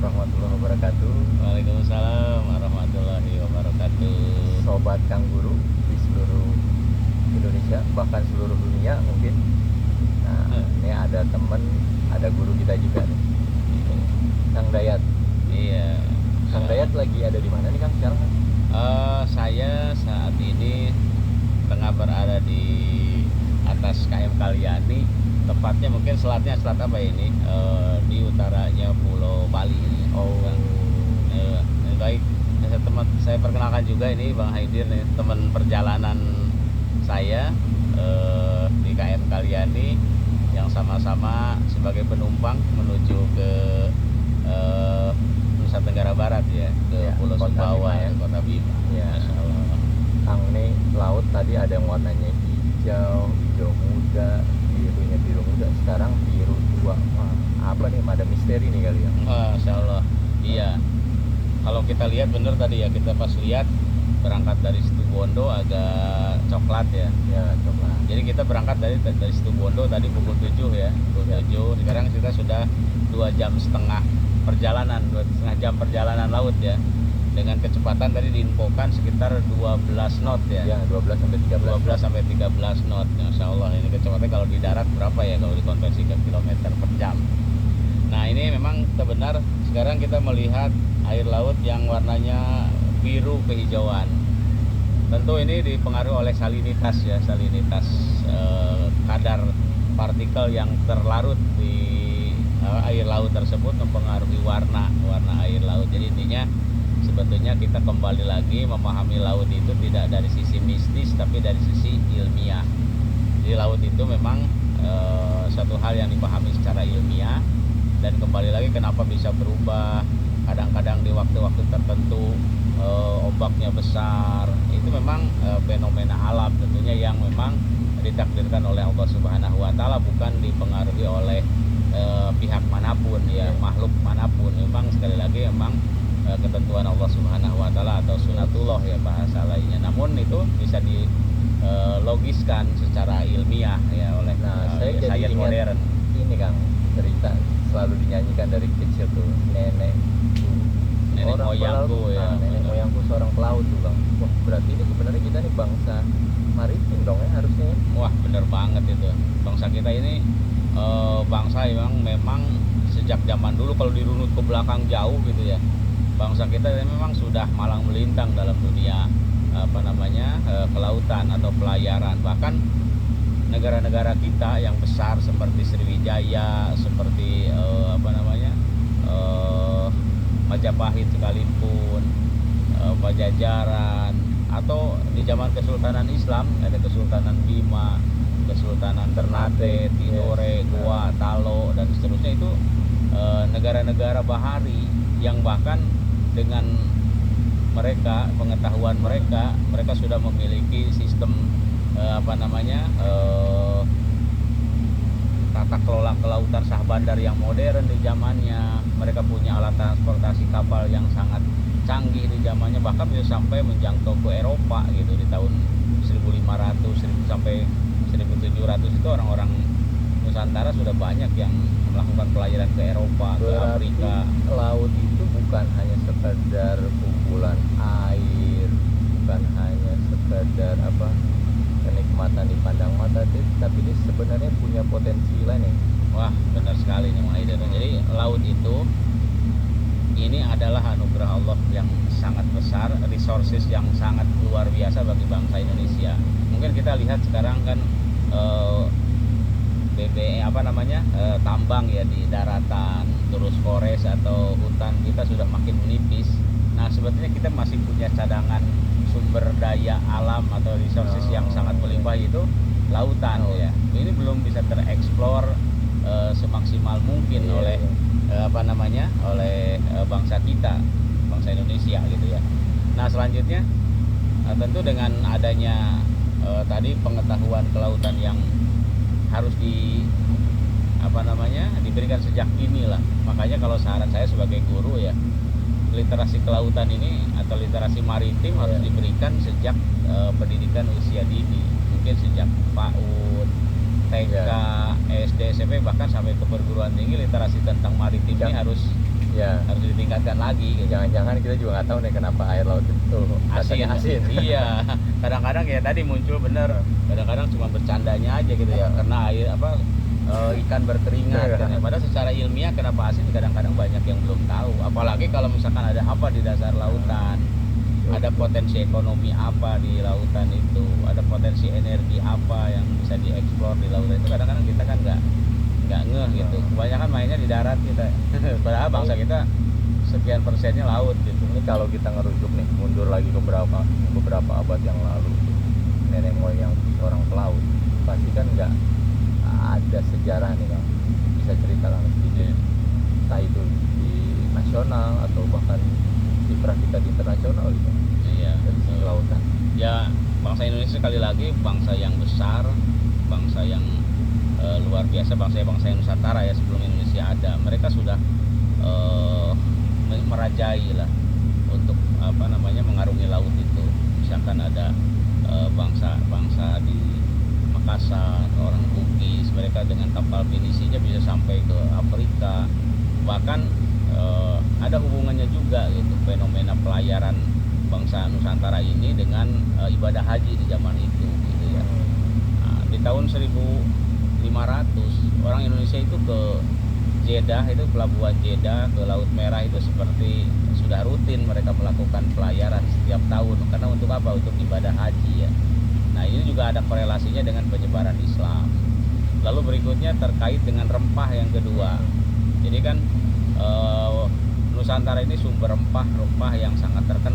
warahmatullahi wabarakatuh. Waalaikumsalam warahmatullahi wabarakatuh. Sobat Kang Guru di seluruh Indonesia, bahkan seluruh dunia mungkin. Nah, ini ada temen, ada guru kita juga nih, Kang Dayat. Iya. Kang Dayat lagi ada di mana nih Kang sekarang? Saya saat ini tengah berada di atas KM Kalyani, tepatnya mungkin selat apa ini? Di utaranya Pulau Bali ini. Oh. Baik. Saya perkenalkan juga, ini Bang Haidir nih, teman perjalanan saya di KM Kalyani yang sama-sama sebagai penumpang menuju ke Nusa Tenggara Barat ya, ke Ya, Pulau Kota Sumbawa Bima ya. ya, Kota Bima. Ya. Masya Allah. Kang, nih laut tadi ada yang warnanya hijau, hijau muda, birunya biru muda, sekarang biru tua. Wah, apa nih? Ada misteri nih kali ya. Masya Allah. Iya. Kalau kita lihat bener tadi ya, kita pas lihat berangkat dari Situbondo agak coklat ya. Ya, coba. Jadi kita berangkat dari Situbondo tadi pukul 7 ya, pukul 7. Sekarang kita sudah 2,5 jam perjalanan, 2,5 jam perjalanan laut ya. Dengan kecepatan tadi diinfokan sekitar 12 knot ya. Ya, 12 sampai 13. 12 sampai 13 knot. Masya Allah, ini kecepatannya kalau di darat berapa ya kalau dikonversikan kilometer per jam. Nah, ini memang benar sekarang kita melihat air laut yang warnanya biru kehijauan. Tentu ini dipengaruhi oleh salinitas ya, kadar partikel yang terlarut di air laut tersebut mempengaruhi warna air laut. Jadi intinya sebetulnya kita kembali lagi memahami laut itu tidak dari sisi mistis tapi dari sisi ilmiah. Di laut itu memang satu hal yang dipahami secara ilmiah, dan kembali lagi kenapa bisa berubah kadang-kadang di waktu-waktu tertentu, ombaknya besar, itu memang fenomena alam tentunya yang memang ditakdirkan oleh Allah Subhanahu wa taala, bukan dipengaruhi oleh pihak manapun ya, makhluk manapun. Memang sekali lagi memang ketentuan Allah Subhanahu wa taala atau sunatullah ya bahasa lainnya. Namun itu bisa dilogiskan secara ilmiah ya oleh Saya jadi sains ingat modern. ini Kang, cerita selalu dinyanyikan dari kecil tuh, nenek moyangku ya. nenek moyangku seorang pelaut tuh Bang. Wah, berarti ini sebenarnya kita nih bangsa maritim dong ya harusnya ya? Wah, bener banget itu. Bangsa kita ini bangsa yang memang sejak zaman dulu kalau dirunut ke belakang jauh gitu ya, bangsa kita memang sudah malang melintang dalam dunia kelautan atau pelayaran. Bahkan negara-negara kita yang besar seperti Sriwijaya, seperti Majapahit sekalipun, Pajajaran, atau di zaman Kesultanan Islam ada Kesultanan Bima, Kesultanan Ternate, Tidore, Goa, Talo, dan seterusnya. Itu negara-negara bahari yang bahkan dengan pengetahuan mereka sudah memiliki sistem tata kelola kelautan sah bandar yang modern di zamannya. Mereka punya alat transportasi kapal yang sangat canggih di zamannya, bahkan bisa sampai menjangkau ke Eropa gitu di tahun 1500 sampai 1700. Itu orang-orang Nusantara sudah banyak yang melakukan pelayaran ke Eropa, ke Afrika. Laut itu bukan hanya sekedar kumpulan air, bukan hanya sekedar kenikmatan dipandang mata, tapi ini sebenarnya punya potensi lain ya. Wah, benar sekali nih Mang Haider. Jadi laut itu ini adalah anugerah Allah yang sangat besar, resources yang sangat luar biasa bagi bangsa Indonesia. Mungkin kita lihat sekarang kan tambang ya di daratan, terus forest atau hutan kita sudah makin menipis. Nah, sebetulnya kita masih punya cadangan sumber daya alam atau resources yang sangat melimpah, itu lautan ya. Ini belum bisa tereksplor semaksimal mungkin oleh bangsa kita, bangsa Indonesia gitu ya. Nah, selanjutnya tentu dengan adanya tadi pengetahuan kelautan yang harus diberikan sejak dini lah. Makanya kalau saran saya sebagai guru ya, literasi kelautan ini atau literasi maritim harus diberikan sejak pendidikan usia dini, mungkin sejak PAUD, TK, SD, SMP, bahkan sampai ke perguruan tinggi. Literasi tentang maritim ini harus Ya, harus ditingkatkan lagi gitu. jangan-jangan kita juga nggak tahu nih kenapa air laut itu rasanya asin. Iya, kadang-kadang ya tadi muncul bener, kadang-kadang cuma bercandanya aja gitu ya, karena air apa ikan berkeringat kan ya. Padahal secara ilmiah kenapa asin kadang-kadang banyak yang belum tahu. Apalagi kalau misalkan ada apa di dasar lautan, ada potensi ekonomi apa di lautan itu, ada potensi energi apa yang bisa dieksplor di lautan itu, kadang-kadang kita kan nggak ngeh gitu. Kebanyakan mainnya di darat kita. Padahal bangsa kita sekian persennya laut gitu. Ini kalau kita ngerujuk nih mundur lagi ke beberapa abad yang lalu, nenek moyang orang pelaut pasti kan nggak ada sejarah nih Kang, bisa cerita Kang sedikit, entah itu di nasional atau bahkan kiprah kita di internasional gitu Iya. dari sisi lautan. Ya, bangsa Indonesia sekali lagi bangsa yang besar, bangsa yang luar biasa, bangsa yang Nusantara ya, sebelum Indonesia ada. Mereka sudah merajai lah untuk apa namanya mengarungi laut itu. Misalkan ada bangsa di Makassar, orang Bugis, mereka dengan kapal pinisinya bisa sampai ke Afrika. Bahkan ada hubungannya juga gitu fenomena pelayaran bangsa Nusantara ini dengan ibadah haji di zaman itu gitu ya. Nah, di tahun 1500 orang Indonesia itu ke Jeddah, itu pelabuhan Jeddah ke Laut Merah itu seperti sudah rutin mereka melakukan pelayaran setiap tahun. Karena untuk apa? Untuk ibadah haji ya. Nah, ini juga ada korelasinya dengan penyebaran Islam. Lalu berikutnya terkait dengan rempah yang kedua. Jadi kan Nusantara ini sumber rempah yang sangat terkenal.